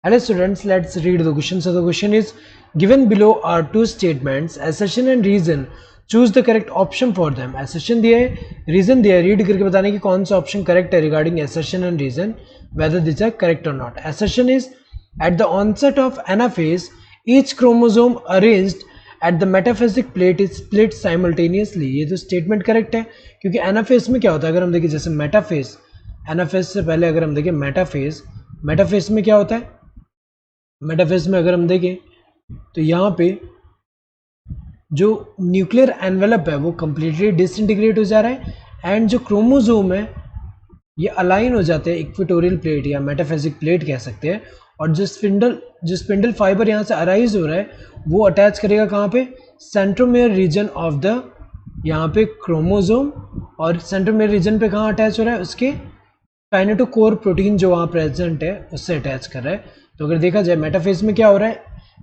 Hello students, let's read the question. So the question is, given below are two statements, assertion and reason. Choose the correct option for them. Assertion दिया है, reason दिया है. Read करके बताने की कौन सा option correct है regarding assertion and reason, whether these are correct or not. Assertion is at the onset of anaphase, each chromosome arranged at the metaphasic plate is split simultaneously. ये तो statement correct है, क्योंकि anaphase में क्या होता है, अगर हम देखें जैसे metaphase, anaphase से पहले अगर हम देखें metaphase में क्या होता है, मेटाफेज में अगर हम देखें तो यहाँ पे जो न्यूक्लियर एनवेलप है वो कम्प्लीटली डिसइंटीग्रेट हो जा रहा है एंड जो क्रोमोसोम है ये अलाइन हो जाते हैं इक्वेटोरियल प्लेट या मेटाफेजिक प्लेट कह सकते हैं, और जो स्पिंडल फाइबर यहाँ से अराइज हो रहा है वो अटैच करेगा कहाँ पे, सेंट्रोमेयर रीजन ऑफ द यहाँ पे क्रोमोसोम, और सेंट्रोमेयर रीजन पे कहाँ अटैच हो रहा है, उसके काइनेटोकोर प्रोटीन जो वहाँ प्रेजेंट है उससे अटैच कर रहा है. तो अगर देखा जाए मेटाफेज में क्या हो रहा है,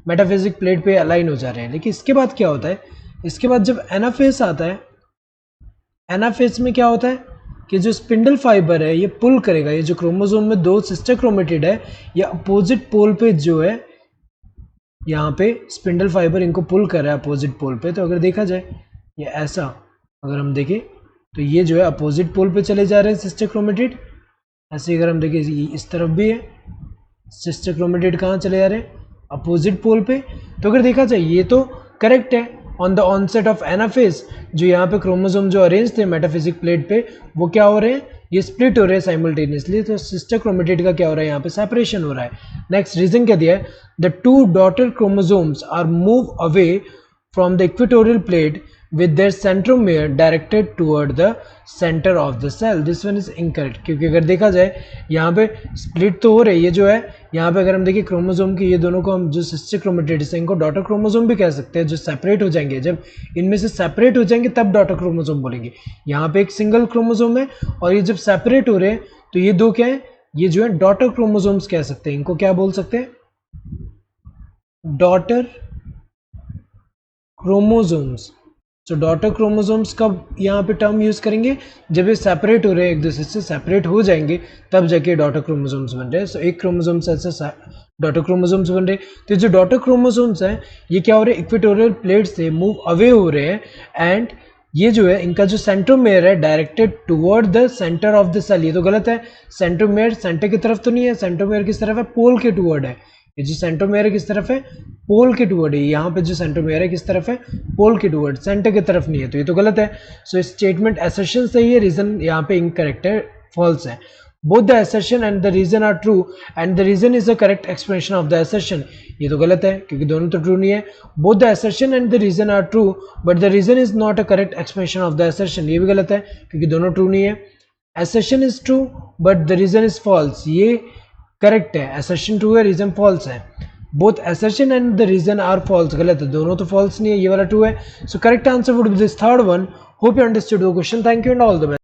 मेटाफेजिक प्लेट पे अलाइन हो जा रहे हैं. लेकिन इसके बाद क्या होता है, इसके बाद जब एनाफेज आता है, एनाफेज में क्या होता है कि जो स्पिंडल फाइबर है ये पुल करेगा, ये जो क्रोमोसोम में दो सिस्टर क्रोमेटिड है ये अपोजिट पोल पे जो है यहाँ पे स्पिंडल फाइबर इनको पुल कर रहा है अपोजिट पोल पे. तो अगर देखा जाए ये ऐसा अगर हम देखें तो ये जो है अपोजिट पोल पे चले जा रहे हैं सिस्टर क्रोमेटिड. ऐसे अगर हम देखें इस तरफ भी है सिस्टर क्रोमेटिड, कहाँ चले जा रहे हैं, अपोजिट पोल पे. तो अगर देखा जाए ये तो करेक्ट है. On the onset of anaphase जो यहाँ पे क्रोमोसोम जो अरेंज थे मेटाफिजिक प्लेट पे वो क्या हो रहे हैं, ये स्प्लिट हो रहे हैं साइमल्टेनियसली. तो सिस्टर क्रोमेटिड का क्या हो रहा है, यहाँ पे सेपरेशन हो रहा है. नेक्स्ट रीजन क्या दिया है, the two daughter chromosomes are move away from the equatorial plate with their centromere directed toward the center of the cell. This one is incorrect, क्योंकि अगर देखा जाए यहाँ पे स्प्लिट तो हो रही है, ये जो है यहाँ पे अगर हम देखिए क्रोमोसोम की ये दोनों को हम जो सिस्टर क्रोमेटिड्स हैं इनको डॉटर क्रोमोसोम भी कह सकते हैं, जो सेपरेट हो जाएंगे, जब इनमें से सेपरेट हो जाएंगे तब डॉटर क्रोमोसोम बोलेंगे. यहाँ पे एक सिंगल क्रोमोसोम है और ये जब सेपरेट हो रहे हैं तो ये दो क्या है, ये जो है डॉटर क्रोमोसोम्स कह सकते हैं. इनको क्या बोल सकते हैं, डॉटर क्रोमोसोम्स. तो डॉटर क्रोमोसोम्स कब यहाँ पे टर्म यूज करेंगे, जब ये सेपरेट हो रहे हैं, एक दूसरे से सेपरेट हो जाएंगे तब जाके डॉटर क्रोमोसोम्स बन रहे हैं. सो एक क्रोमोसोम से ऐसे डॉटर क्रोमोसोम्स बन रहे हैं. तो जो डॉटर क्रोमोसोम्स हैं ये क्या हो रहे हैं, इक्वेटोरियल प्लेट से मूव अवे हो रहे हैं एंड ये जो है इनका जो सेंट्रोमेयर है directed toward the centre of the cell. ये तो गलत है, सेंट्रोमेयर सेंटर की तरफ तो नहीं है, सेंट्रोमेयर किस तरफ है, पोल के टुवर्ड है. ये जो सेंट्रोमेयर किस तरफ है, पोल के टुवर्ड है. यहाँ पे जो सेंट्रोमेयर है किस तरफ है, पोल के टुवर्ड, सेंटर की तरफ नहीं है. तो ये तो गलत है. सो स्टेटमेंट असर्शन सही है, रीजन यहाँ पे इनकरेक्ट है, फॉल्स है. Both the assertion and the reason are true and the reason is the correct explanation of the assertion. ये तो गलत है क्योंकि दोनों तो ट्रू नहीं है. Both the assertion and the reason are true but the reason is not a correct explanation of the assertion. ये भी गलत है क्योंकि दोनों ट्रू नहीं है. Assertion is true but the reason is false. ये करेक्ट है, असर्शन ट्रू है, रीजन फॉल्स है. बोथ assertion and the reason are false, गलत है, दोनों तो false नहीं है, ये वाला ट्रू है. So correct answer would be this third one. Hope you understood the question. Thank you and all the best.